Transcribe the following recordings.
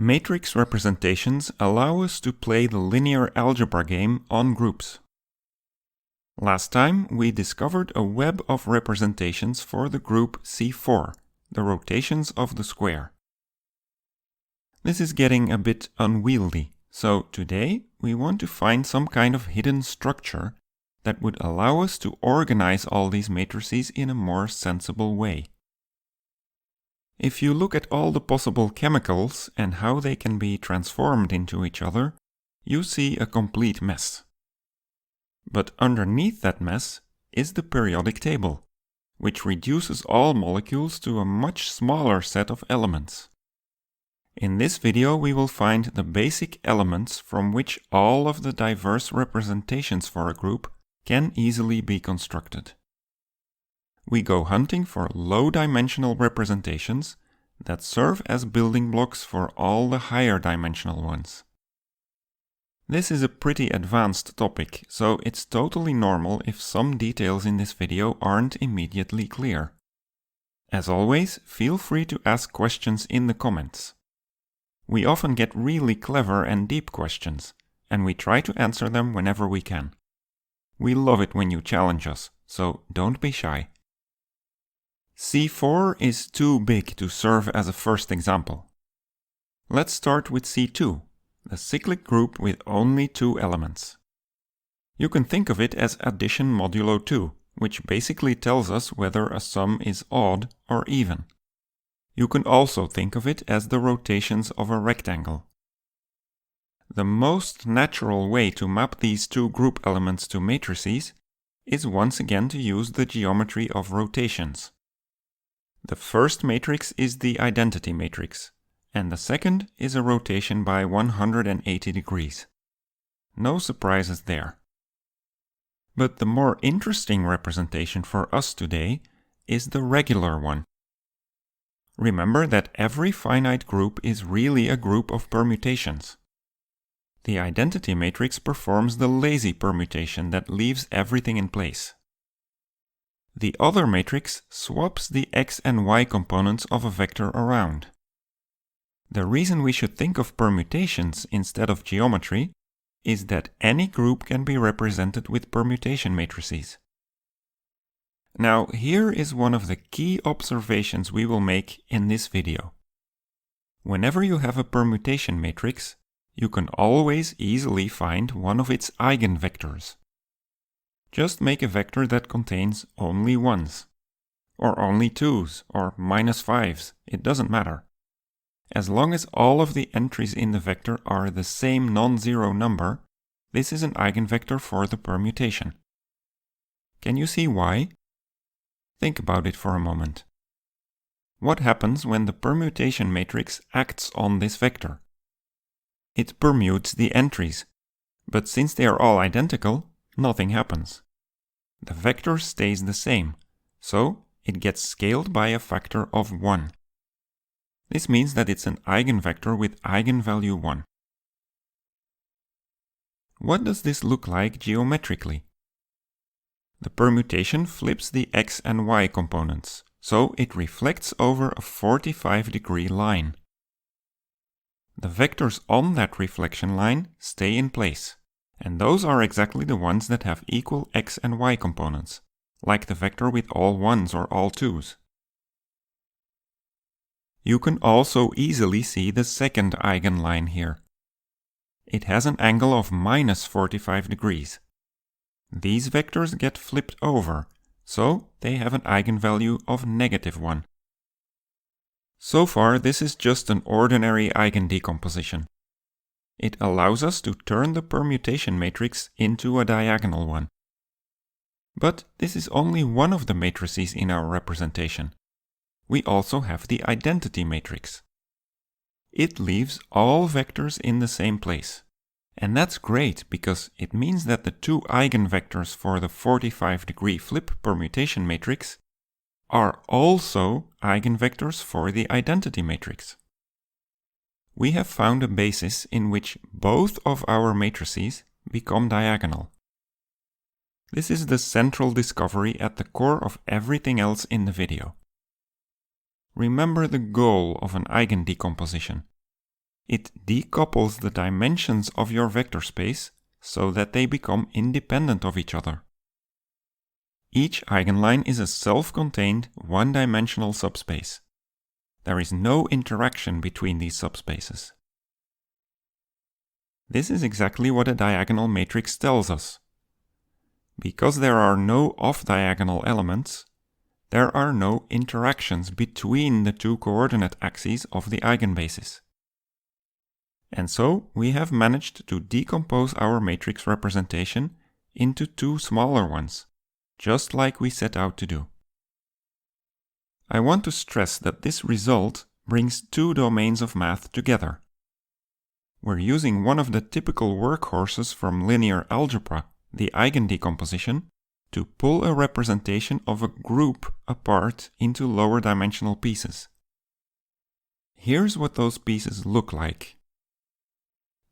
Matrix representations allow us to play the linear algebra game on groups. Last time we discovered a web of representations for the group C4, the rotations of the square. This is getting a bit unwieldy, so today we want to find some kind of hidden structure that would allow us to organize all these matrices in a more sensible way. If you look at all the possible chemicals and how they can be transformed into each other, you see a complete mess. But underneath that mess is the periodic table, which reduces all molecules to a much smaller set of elements. In this video we will find the basic elements from which all of the diverse representations for a group can easily be constructed. We go hunting for low-dimensional representations that serve as building blocks for all the higher-dimensional ones. This is a pretty advanced topic, so it's totally normal if some details in this video aren't immediately clear. As always, feel free to ask questions in the comments. We often get really clever and deep questions, and we try to answer them whenever we can. We love it when you challenge us, so don't be shy. C4 is too big to serve as a first example. Let's start with C2, the cyclic group with only 2 elements. You can think of it as addition modulo 2, which basically tells us whether a sum is odd or even. You can also think of it as the rotations of a rectangle. The most natural way to map these 2 group elements to matrices is once again to use the geometry of rotations. The first matrix is the identity matrix, and the second is a rotation by 180 degrees. No surprises there. But the more interesting representation for us today is the regular one. Remember that every finite group is really a group of permutations. The identity matrix performs the lazy permutation that leaves everything in place. The other matrix swaps the x and y components of a vector around. The reason we should think of permutations instead of geometry is that any group can be represented with permutation matrices. Now, here is one of the key observations we will make in this video. Whenever you have a permutation matrix, you can always easily find one of its eigenvectors. Just make a vector that contains only 1s, or only 2s, or -5s, it doesn't matter. As long as all of the entries in the vector are the same non-zero number, this is an eigenvector for the permutation. Can you see why? Think about it for a moment. What happens when the permutation matrix acts on this vector? It permutes the entries, but since they are all identical, nothing happens. The vector stays the same, so it gets scaled by a factor of 1. This means that it's an eigenvector with eigenvalue 1. What does this look like geometrically? The permutation flips the x and y components, so it reflects over a 45-degree line. The vectors on that reflection line stay in place, and those are exactly the ones that have equal x and y components, like the vector with all 1s or all 2s. You can also easily see the second eigenline here. It has an angle of -45 degrees. These vectors get flipped over, so they have an eigenvalue of -1. So far, this is just an ordinary eigendecomposition. It allows us to turn the permutation matrix into a diagonal one. But this is only one of the matrices in our representation. We also have the identity matrix. It leaves all vectors in the same place. And that's great because it means that the 2 eigenvectors for the 45-degree flip permutation matrix are also eigenvectors for the identity matrix. We have found a basis in which both of our matrices become diagonal. This is the central discovery at the core of everything else in the video. Remember the goal of an eigendecomposition. it decouples the dimensions of your vector space so that they become independent of each other. Each eigenline is a self-contained, one-dimensional subspace. There is no interaction between these subspaces. This is exactly what a diagonal matrix tells us. Because there are no off-diagonal elements, there are no interactions between the two coordinate axes of the eigenbasis. And so we have managed to decompose our matrix representation into two smaller ones, just like we set out to do. I want to stress that this result brings two domains of math together. We're using one of the typical workhorses from linear algebra, the eigendecomposition, to pull a representation of a group apart into lower dimensional pieces. Here's what those pieces look like.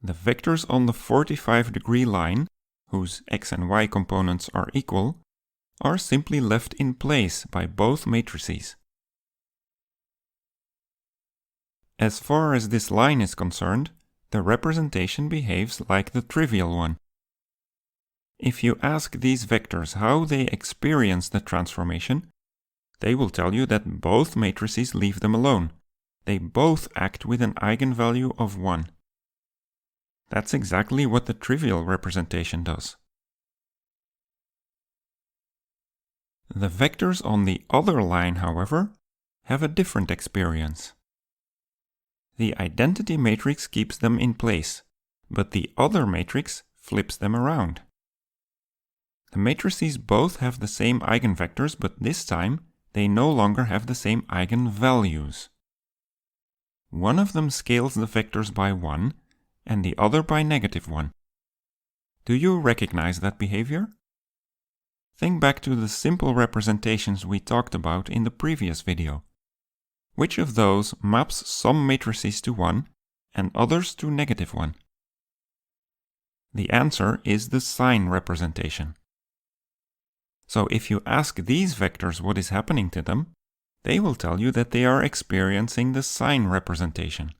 The vectors on the 45-degree line, whose x and y components are equal, are simply left in place by both matrices. As far as this line is concerned, the representation behaves like the trivial one. If you ask these vectors how they experience the transformation, they will tell you that both matrices leave them alone. They both act with an eigenvalue of 1. That's exactly what the trivial representation does. The vectors on the other line, however, have a different experience. The identity matrix keeps them in place, but the other matrix flips them around. The matrices both have the same eigenvectors, but this time they no longer have the same eigenvalues. One of them scales the vectors by 1 and the other by -1. Do you recognize that behavior? Think back to the simple representations we talked about in the previous video. Which of those maps some matrices to 1 and others to -1? The answer is the sign representation. So if you ask these vectors what is happening to them, they will tell you that they are experiencing the sign representation.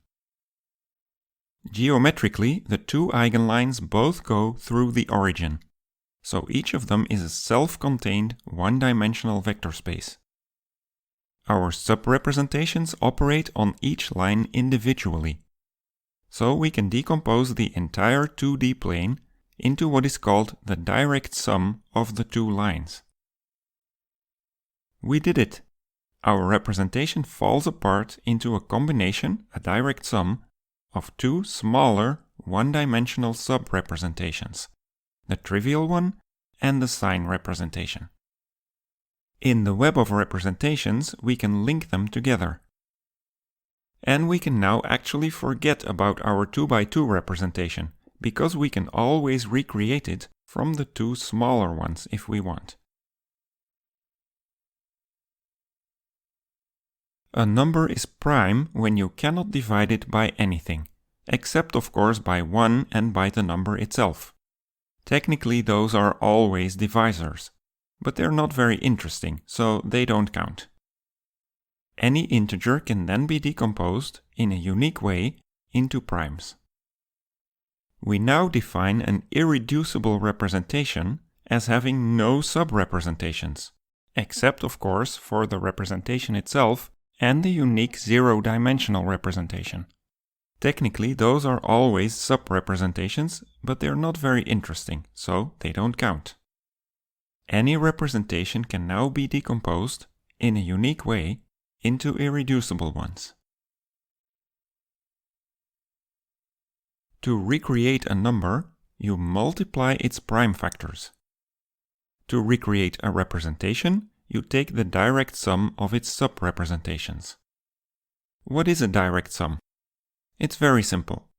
Geometrically, the two eigenlines both go through the origin, so each of them is a self-contained, one-dimensional vector space. Our subrepresentations operate on each line individually, so we can decompose the entire 2D plane into what is called the direct sum of the two lines. We did it! Our representation falls apart into a combination, a direct sum, of two smaller one-dimensional sub-representations, the trivial one and the sign representation. In the web of representations, we can link them together. And we can now actually forget about our 2x2 representation, because we can always recreate it from the two smaller ones if we want. A number is prime when you cannot divide it by anything, except of course by 1 and by the number itself. Technically those are always divisors, but they're not very interesting, so they don't count. Any integer can then be decomposed in a unique way into primes. We now define an irreducible representation as having no subrepresentations, except of course for the representation itself and the unique zero-dimensional representation. Technically, those are always subrepresentations, but they're not very interesting, so they don't count. Any representation can now be decomposed, in a unique way, into irreducible ones. To recreate a number, you multiply its prime factors. To recreate a representation, you take the direct sum of its subrepresentations. What is a direct sum? It's very simple.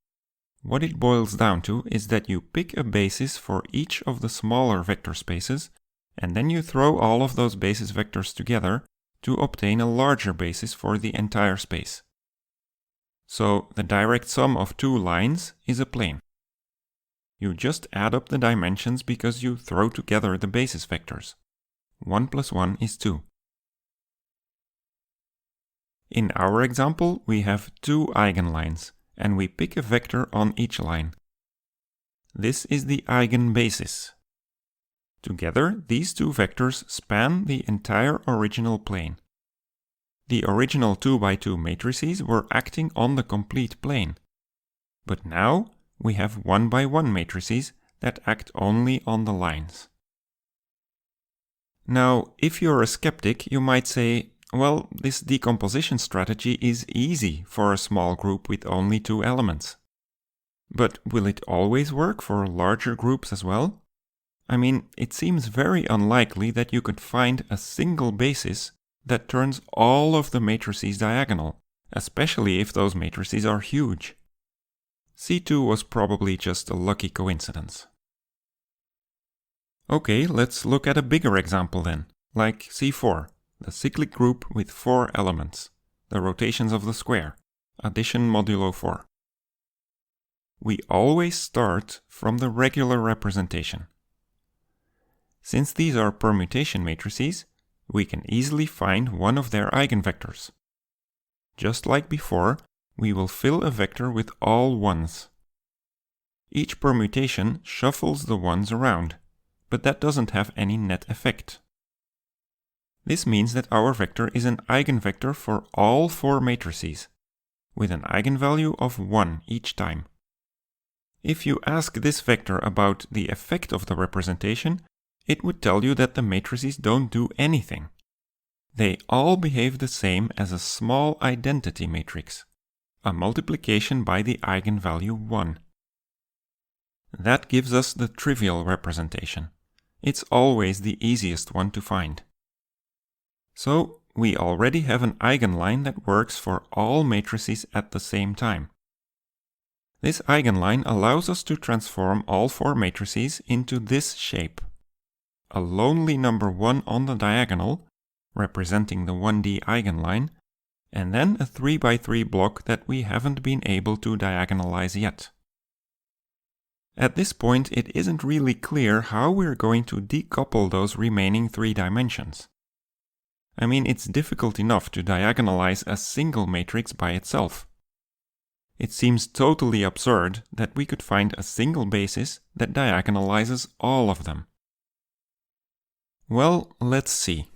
What it boils down to is that you pick a basis for each of the smaller vector spaces, and then you throw all of those basis vectors together to obtain a larger basis for the entire space. So the direct sum of two lines is a plane. You just add up the dimensions because you throw together the basis vectors. 1 + 1 is 2. In our example, we have two eigenlines, and we pick a vector on each line. This is the eigenbasis. Together, these two vectors span the entire original plane. The original 2x2 matrices were acting on the complete plane, but now we have 1x1 matrices that act only on the lines. Now, if you're a skeptic, you might say, well, this decomposition strategy is easy for a small group with only two elements. But will it always work for larger groups as well? I mean, it seems very unlikely that you could find a single basis that turns all of the matrices diagonal, especially if those matrices are huge. C2 was probably just a lucky coincidence. Okay, let's look at a bigger example then, like C4, the cyclic group with 4 elements, the rotations of the square, addition modulo 4. We always start from the regular representation. Since these are permutation matrices, we can easily find one of their eigenvectors. Just like before, we will fill a vector with all ones. Each permutation shuffles the ones around, but that doesn't have any net effect. This means that our vector is an eigenvector for all 4 matrices, with an eigenvalue of 1 each time. If you ask this vector about the effect of the representation, it would tell you that the matrices don't do anything. They all behave the same as a small identity matrix, a multiplication by the eigenvalue 1. That gives us the trivial representation. It's always the easiest one to find. So, we already have an eigenline that works for all matrices at the same time. This eigenline allows us to transform all 4 matrices into this shape. A lonely number 1 on the diagonal, representing the 1D eigenline, and then a 3x3 block that we haven't been able to diagonalize yet. At this point, it isn't really clear how we're going to decouple those remaining 3 dimensions. I mean, it's difficult enough to diagonalize a single matrix by itself. It seems totally absurd that we could find a single basis that diagonalizes all of them. Well, let's see.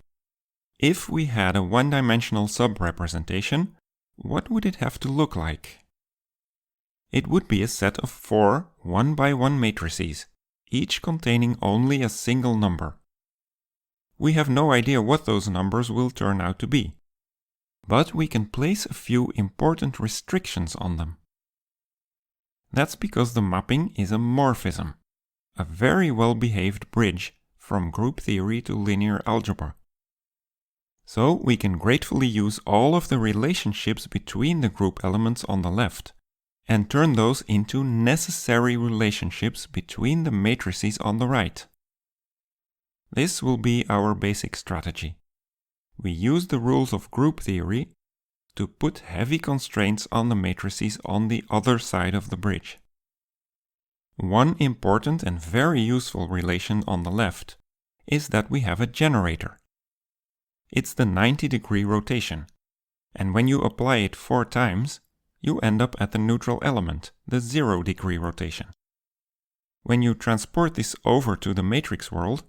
If we had a one-dimensional sub-representation, what would it have to look like? It would be a set of 4 1x1 matrices, each containing only a single number. We have no idea what those numbers will turn out to be, but we can place a few important restrictions on them. That's because the mapping is a morphism, a very well-behaved bridge from group theory to linear algebra. So we can gratefully use all of the relationships between the group elements on the left and turn those into necessary relationships between the matrices on the right. This will be our basic strategy. We use the rules of group theory to put heavy constraints on the matrices on the other side of the bridge. One important and very useful relation on the left is that we have a generator. It's the 90-degree rotation, and when you apply it 4 times, you end up at the neutral element, the 0-degree rotation. When you transport this over to the matrix world,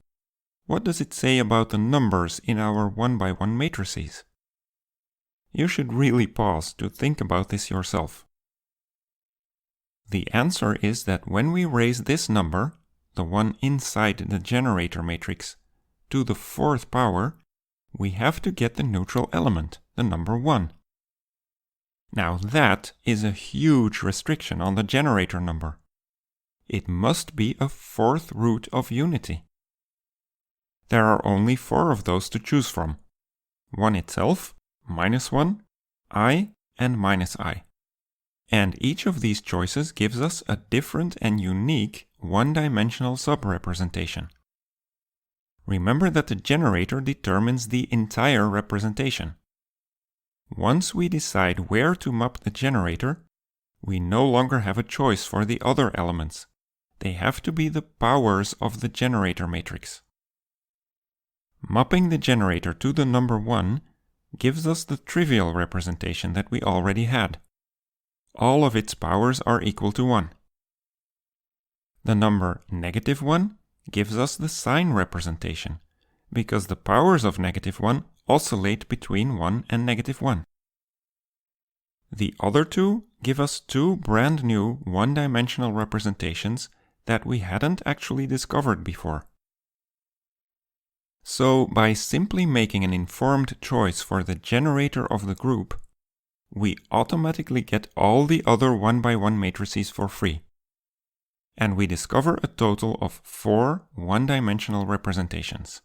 what does it say about the numbers in our 1x1 matrices? You should really pause to think about this yourself. The answer is that when we raise this number, the one inside the generator matrix, to the 4th power, we have to get the neutral element, the number 1. Now that is a huge restriction on the generator number. It must be a 4th root of unity. There are only 4 of those to choose from. 1 itself, -1, I, and -I. And each of these choices gives us a different and unique one-dimensional subrepresentation. Remember that the generator determines the entire representation. Once we decide where to map the generator, we no longer have a choice for the other elements. They have to be the powers of the generator matrix. Mapping the generator to the number 1 gives us the trivial representation that we already had. all of its powers are equal to 1. The number -1 gives us the sign representation, because the powers of -1 oscillate between 1 and -1. The other two give us two brand new one-dimensional representations that we hadn't actually discovered before. So, by simply making an informed choice for the generator of the group, we automatically get all the other 1x1 matrices for free. And we discover a total of 4 one-dimensional representations.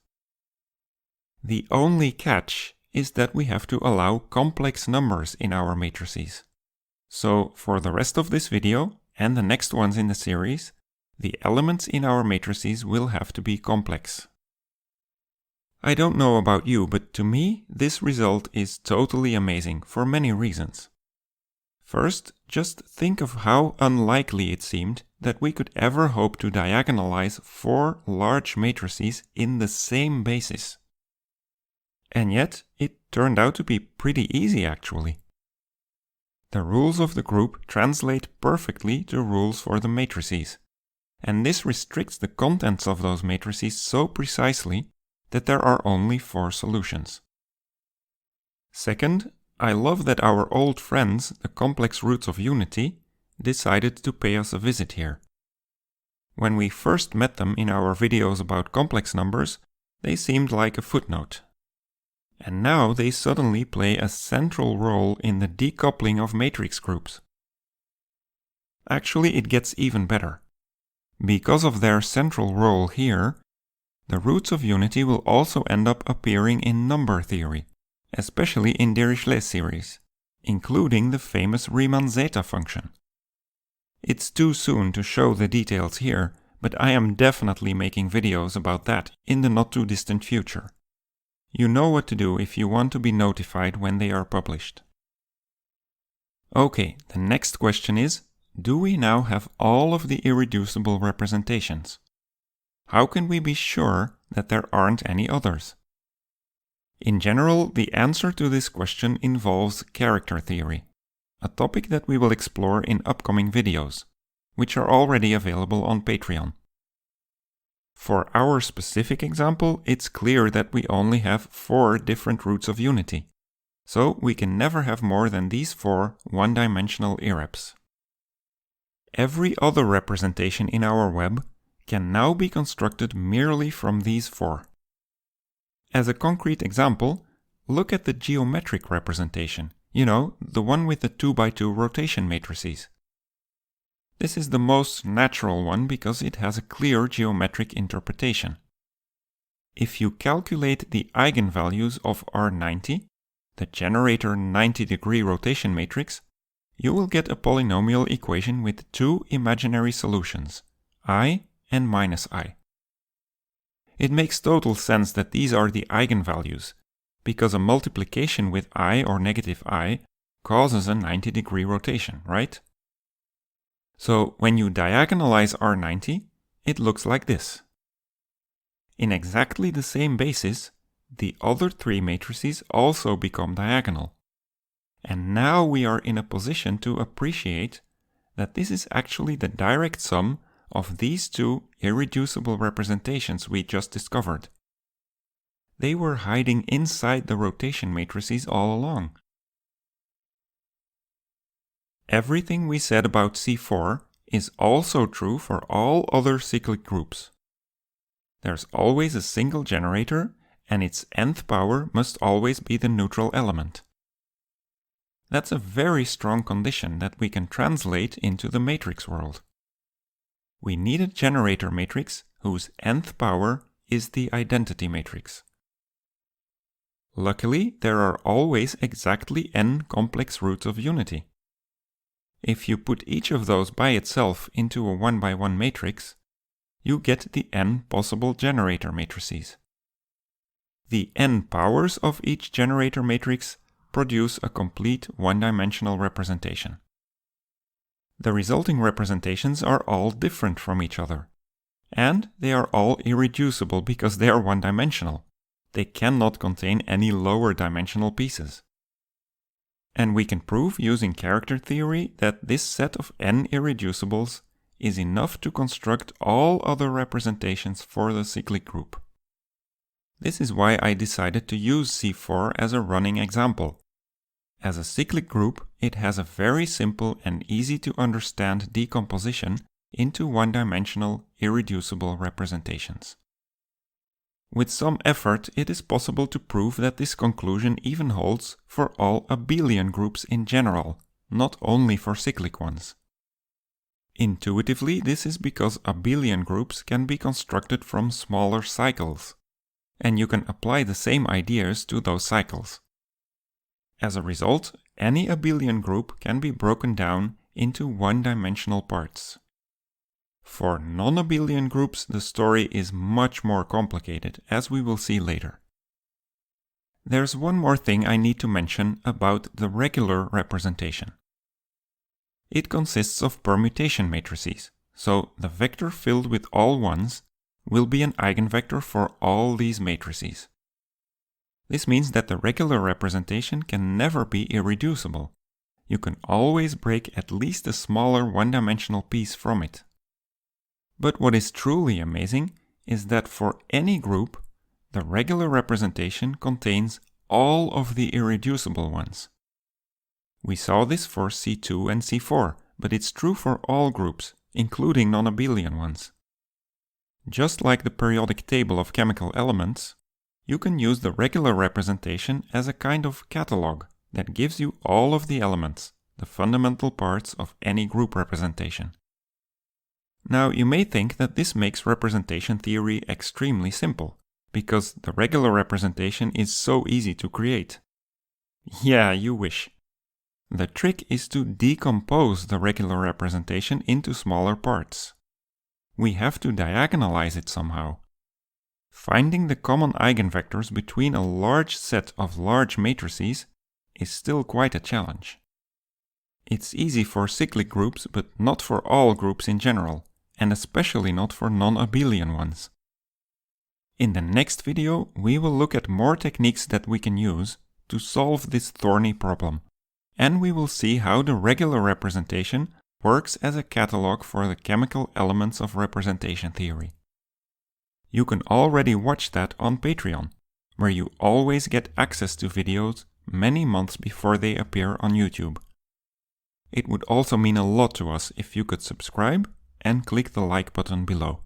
The only catch is that we have to allow complex numbers in our matrices. So, for the rest of this video, and the next ones in the series, the elements in our matrices will have to be complex. I don't know about you, but to me, this result is totally amazing for many reasons. First, just think of how unlikely it seemed that we could ever hope to diagonalize 4 large matrices in the same basis. And yet, it turned out to be pretty easy actually. The rules of the group translate perfectly to rules for the matrices, and this restricts the contents of those matrices so precisely that there are only 4 solutions. Second, I love that our old friends, the complex roots of unity, decided to pay us a visit here. When we first met them in our videos about complex numbers, they seemed like a footnote. And now they suddenly play a central role in the decoupling of matrix groups. Actually, it gets even better. Because of their central role here, the roots of unity will also end up appearing in number theory, especially in Dirichlet series, including the famous Riemann zeta function. It's too soon to show the details here, but I am definitely making videos about that in the not too distant future. You know what to do if you want to be notified when they are published. Okay, the next question is, do we now have all of the irreducible representations? How can we be sure that there aren't any others? In general, the answer to this question involves character theory, a topic that we will explore in upcoming videos, which are already available on Patreon. For our specific example, it's clear that we only have 4 different roots of unity, so we can never have more than these 4 one-dimensional irreps. Every other representation in our web can now be constructed merely from these 4. As a concrete example, look at the geometric representation, the one with the 2x2 rotation matrices. This is the most natural one because it has a clear geometric interpretation. If you calculate the eigenvalues of R90, the generator 90-degree rotation matrix, you will get a polynomial equation with 2 imaginary solutions, I and -I. It makes total sense that these are the eigenvalues, because a multiplication with I or -I causes a 90-degree rotation, right? So when you diagonalize R90, it looks like this. In exactly the same basis, the other 3 matrices also become diagonal. And now we are in a position to appreciate that this is actually the direct sum of these 2 irreducible representations we just discovered. They were hiding inside the rotation matrices all along. Everything we said about C4 is also true for all other cyclic groups. There's always a single generator, and its nth power must always be the neutral element. That's a very strong condition that we can translate into the matrix world. We need a generator matrix whose nth power is the identity matrix. Luckily, there are always exactly n complex roots of unity. If you put each of those by itself into a 1x1 matrix, you get the n possible generator matrices. The n powers of each generator matrix produce a complete one-dimensional representation. The resulting representations are all different from each other, and they are all irreducible because they are one-dimensional. They cannot contain any lower dimensional pieces. And we can prove using character theory that this set of n irreducibles is enough to construct all other representations for the cyclic group. This is why I decided to use C4 as a running example. As a cyclic group, it has a very simple and easy to understand decomposition into one-dimensional, irreducible representations. With some effort, it is possible to prove that this conclusion even holds for all abelian groups in general, not only for cyclic ones. Intuitively, this is because abelian groups can be constructed from smaller cycles, and you can apply the same ideas to those cycles. As a result, any abelian group can be broken down into one-dimensional parts. For non-abelian groups, the story is much more complicated, as we will see later. There's one more thing I need to mention about the regular representation. It consists of permutation matrices, so the vector filled with all ones will be an eigenvector for all these matrices. This means that the regular representation can never be irreducible. You can always break at least a smaller one-dimensional piece from it. But what is truly amazing is that for any group, the regular representation contains all of the irreducible ones. We saw this for C2 and C4, but it's true for all groups, including non-abelian ones. Just like the periodic table of chemical elements, you can use the regular representation as a kind of catalog that gives you all of the elements, the fundamental parts of any group representation. Now, you may think that this makes representation theory extremely simple, because the regular representation is so easy to create. Yeah, you wish. The trick is to decompose the regular representation into smaller parts. We have to diagonalize it somehow. Finding the common eigenvectors between a large set of large matrices is still quite a challenge. It's easy for cyclic groups, but not for all groups in general, and especially not for non-abelian ones. In the next video, we will look at more techniques that we can use to solve this thorny problem, and we will see how the regular representation works as a catalog for the chemical elements of representation theory. You can already watch that on Patreon, where you always get access to videos many months before they appear on YouTube. It would also mean a lot to us if you could subscribe and click the like button below.